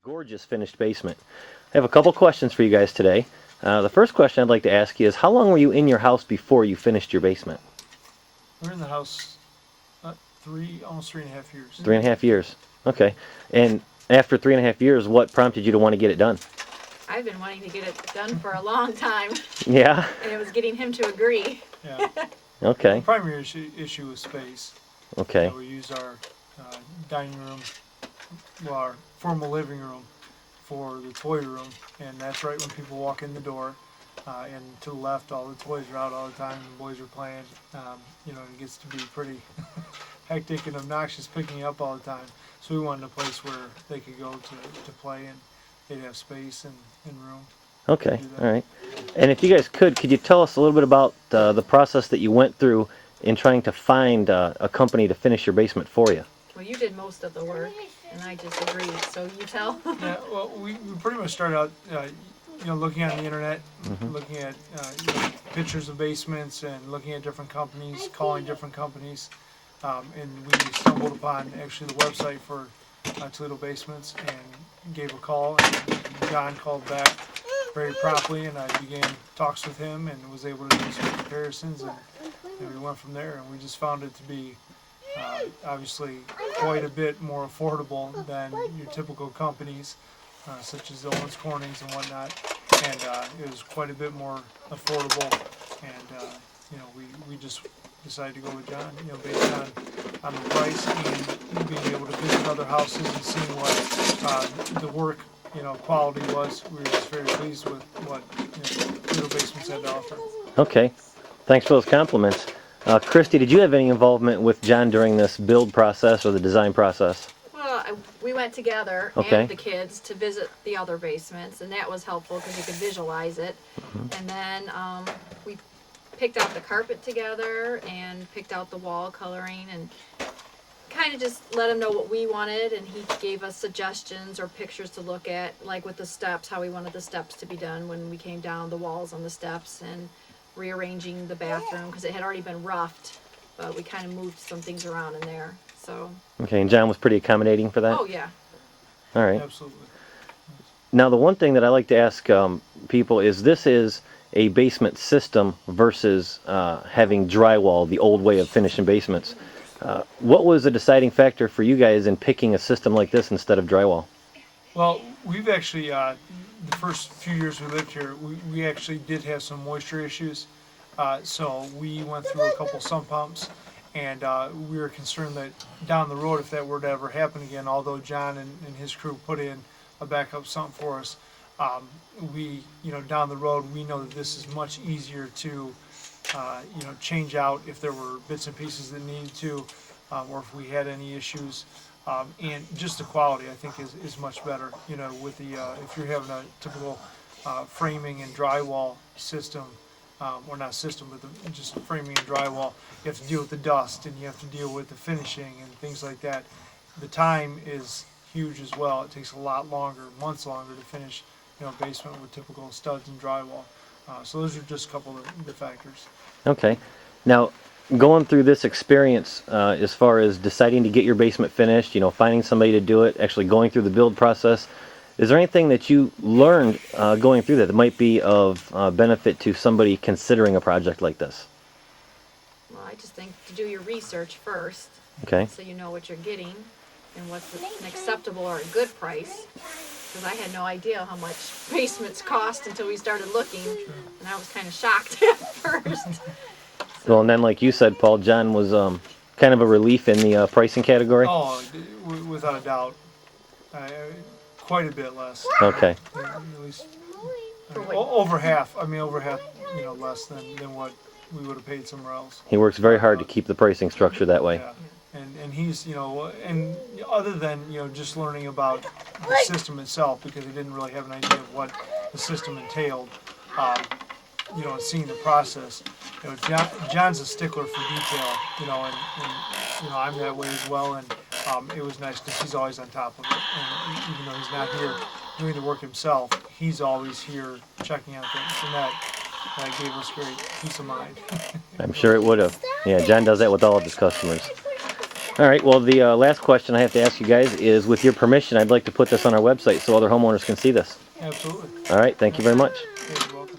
Gorgeous finished basement. I have a couple questions for you guys today. The first question I'd like to ask you is, how long were you in your house before you finished your basement? We're in the house almost 3.5 years. 3.5 years. Okay. And after 3.5 years, what prompted you to want to get it done? I've been wanting to get it done for a long time, Yeah? and it was getting him to agree. Yeah. Okay. The primary issue is space. Okay. We use our dining room, well, our formal living room, for the toy room, and that's right when people walk in the door. And to the left, all the toys are out all the time. The boys are playing. It gets to be pretty hectic and obnoxious picking up all the time. So we wanted a place where they could go to play, and they'd have space and room. Okay. All right. And if you guys could you tell us a little bit about the process that you went through in trying to find a company to finish your basement for you? Well, you did most of the work, and I just agreed. So you tell. Yeah. Well, we pretty much started out, looking on the internet, looking at pictures of basements and looking at different companies, calling different companies, and we stumbled upon actually the website for Toledo Basements and gave a call, and John called back very promptly, and I began talks with him and was able to do some comparisons, and we went from there, and we just found it to be obviously quite a bit more affordable than your typical companies, such as the Owens Cornings and whatnot, and it was quite a bit more affordable, and we just decided to go with John, based on the price and being able to visit other houses and seeing what the work quality was. We were just very pleased with what Little Basements had to offer. Okay. Thanks for those compliments. Christy, did you have any involvement with John during this build process or the design process? Well, we went together Okay. and the kids to visit the other basements, and that was helpful because you could visualize it. And then we picked out the carpet together and picked out the wall coloring and kind of just let him know what we wanted, and he gave us suggestions or pictures to look at, like with the steps, how we wanted the steps to be done when we came down, the walls on the steps, and rearranging the bathroom because it had already been roughed, but we kind of moved some things around in there. So. Okay, and John was pretty accommodating for that? Oh yeah. All right. Absolutely. Now, the one thing that I like to ask people is, this is a basement system versus having drywall, the old way of finishing basements. What was the deciding factor for you guys in picking a system like this instead of drywall? Well, we've actually, the first few years we lived here, we actually did have some moisture issues. So we went through a couple sump pumps, and we were concerned that down the road, if that were to ever happen again, although John and his crew put in a backup sump for us, down the road, we know that this is much easier to, change out if there were bits and pieces that needed to, or if we had any issues. And just the quality, I think, is much better. With the if you're having a typical framing and drywall system, or not system, but just framing and drywall, you have to deal with the dust and you have to deal with the finishing and things like that. The time is huge as well. It takes a lot longer, months longer, to finish, basement with typical studs and drywall. So those are just a couple of the factors. Okay. Now, going through this experience, as far as deciding to get your basement finished, finding somebody to do it, actually going through the build process, is there anything that you learned going through that might be of benefit to somebody considering a project like this? Well, I just think to do your research first. Okay. So you know what you're getting and what's an acceptable or a good price. Because I had no idea how much basements cost until we started looking, and I was kind of shocked at first. Well, and then, like you said, Paul, John was kind of a relief in the pricing category? Oh, without a doubt. Quite a bit less. Okay. At least over half. Over half, less than what we would have paid somewhere else. He works very hard to keep the pricing structure that way. Yeah. And he's, and other than, just learning about the system itself, because he didn't really have an idea of what the system entailed, and seeing the process. John's a stickler for detail, and I'm that way as well, and it was nice because he's always on top of it, and even though he's not here doing the work himself, he's always here checking on things, and that gave us great peace of mind. I'm sure it would have. Yeah, John does that with all of his customers. All right. Well, the last question I have to ask you guys is, with your permission, I'd like to put this on our website so other homeowners can see this. Absolutely. All right. Thank you very much. Yeah, you're welcome.